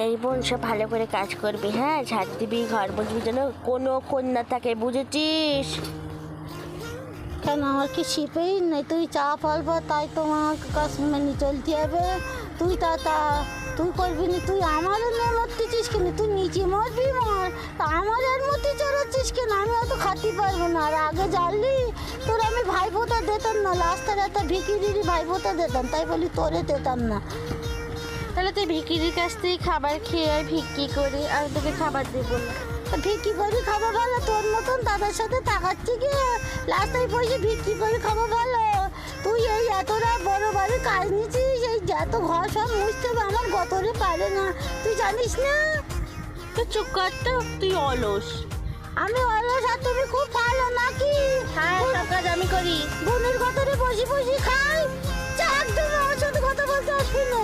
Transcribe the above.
এই বোন, সব ভালো করে কাজ করবি, হ্যাঁ, ঝাড় দিবি, ঘর মুছবি, যেন কোনো কন্যা থাকে, বুঝেছিস? কেন আমার কি শিপেই নেই? তুই চা ফলবা তাই তোমার কাছে মেনে চলতে হবে। তুই তুই করবি না, তুই আমার মরতেছিস কেন? তুই নিচে মরবি মর, তা আমার এর মধ্যে চড়াচ্ছিস কেন? আমি অত খাতে পারবো না। আর আগে জানলি তোর আমি ভাইফোঁটা দিতাম না, লাস্টের একটা ভিকিরিরই ভাইফোঁটা দিতাম, তাই বলি তোরে দিতাম না। তাহলে তুই ভিকিরির কাছ থেকে খাবার খেয়ে আর ভিক্ষি করে, আর তোকে খাবার দেবো না। ভিক্ষি করে খাবো ভালো, তোর মতন দাদার সাথে তাকাচ্ছি কি লাস্টে বসে ভিক্ষি করে খাবো ভালো? তুই এই এতটা বড় বাড়ি কাজ নিচ্ছিস, এই যত ঘর সব মুছতে হবে, আমার গতরে পারে না, তুই জানিস না? তো চুপ কর তো, তুই অলস। আমি অলস আর তুমি খুব ভালো নাকি? হ্যাঁ, সব কাজ আমি করি। বোনের গতরে বসে বসে খাই, একদম আমার সাথে কথা বলতে আসবি না।